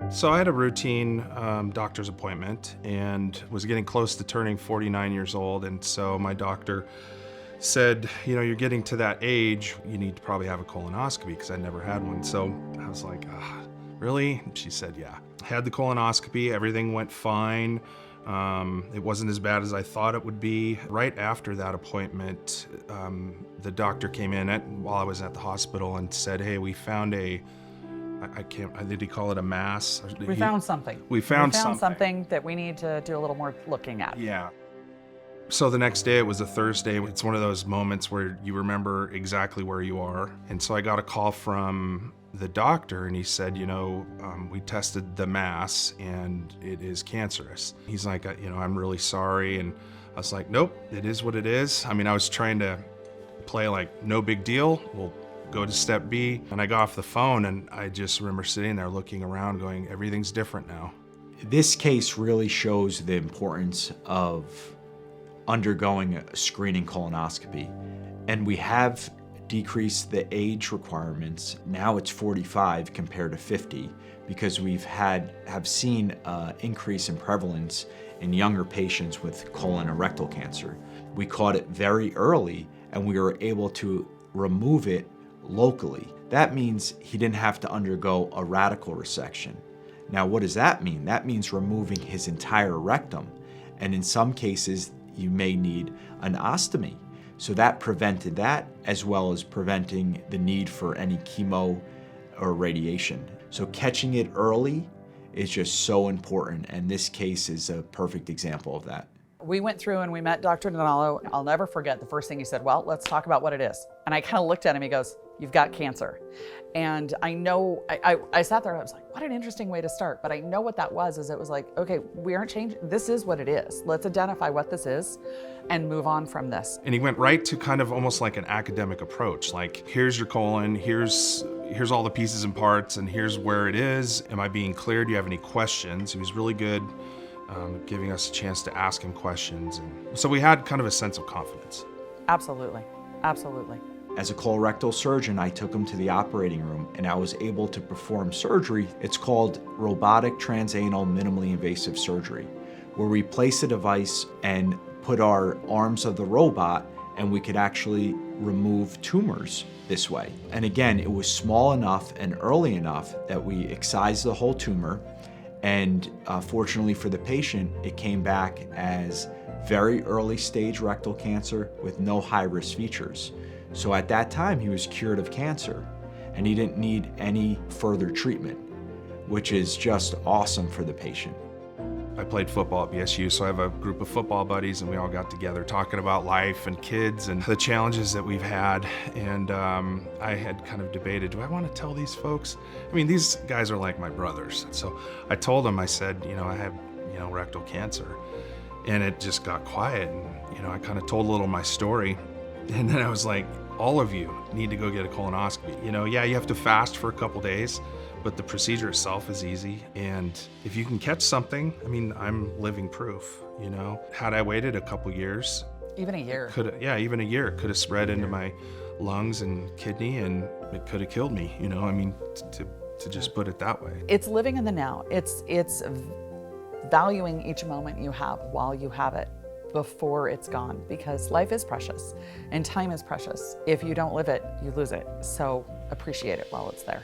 So I had a routine doctor's appointment and was getting close to turning 49 years old. And so my doctor said, you're getting to that age, you need to probably have a colonoscopy because I never had one. So I was like, really? And she said, yeah. I had the colonoscopy, everything went fine. It wasn't as bad as I thought it would be. Right after that appointment, the doctor came in while I was at the hospital and said, hey, we found did he call it a mass? We found something. We found something that we need to do a little more looking at. Yeah. So the next day, it was a Thursday. It's one of those moments where you remember exactly where you are. And so I got a call from the doctor and he said, we tested the mass and it is cancerous. He's like, I'm really sorry. And I was like, nope, it is what it is. I mean, I was trying to play like no big deal. We'll go to step B. And I got off the phone and I just remember sitting there looking around going, everything's different now. This case really shows the importance of undergoing a screening colonoscopy. And we have decreased the age requirements. Now it's 45 compared to 50 because have seen an increase in prevalence in younger patients with colon and rectal cancer. We caught it very early and we were able to remove it locally. That means he didn't have to undergo a radical resection. Now, what does that mean? That means removing his entire rectum. And in some cases, you may need an ostomy. So that prevented that, as well as preventing the need for any chemo or radiation. So catching it early is just so important, and this case is a perfect example of that. We went through and we met Dr. Donalo. I'll never forget the first thing he said, well, let's talk about what it is. And I kind of looked at him, he goes, you've got cancer. And I know, I sat there and I was like, what an interesting way to start. But I know what that was, is it was like, okay, we aren't changing, this is what it is. Let's identify what this is and move on from this. And he went right to kind of almost like an academic approach. Like, here's your colon, here's all the pieces and parts, and here's where it is. Am I being cleared? Do you have any questions? He was really good giving us a chance to ask him questions. And so we had kind of a sense of confidence. Absolutely, absolutely. As a colorectal surgeon, I took him to the operating room and I was able to perform surgery. It's called robotic transanal minimally invasive surgery, where we place a device and put our arms of the robot and we could actually remove tumors this way. And again, it was small enough and early enough that we excised the whole tumor. And fortunately for the patient, it came back as very early stage rectal cancer with no high-risk features. So at that time, he was cured of cancer and he didn't need any further treatment, which is just awesome for the patient. I played football at BSU, so I have a group of football buddies and we all got together talking about life and kids and the challenges that we've had. And I had kind of debated, do I want to tell these folks? I mean, these guys are like my brothers. So I told them, I said, I have, rectal cancer. And it just got quiet and, I kind of told a little of my story. And then I was like, all of you need to go get a colonoscopy. Yeah, you have to fast for a couple days, but the procedure itself is easy. And if you can catch something, I mean, I'm living proof, Had I waited a couple years. Even a year. Even a year. It could have spread into my lungs and kidney and it could have killed me, I mean, to just put it that way. It's living in the now. It's valuing each moment you have while you have it before it's gone, because life is precious and time is precious. If you don't live it, you lose it. So appreciate it while it's there.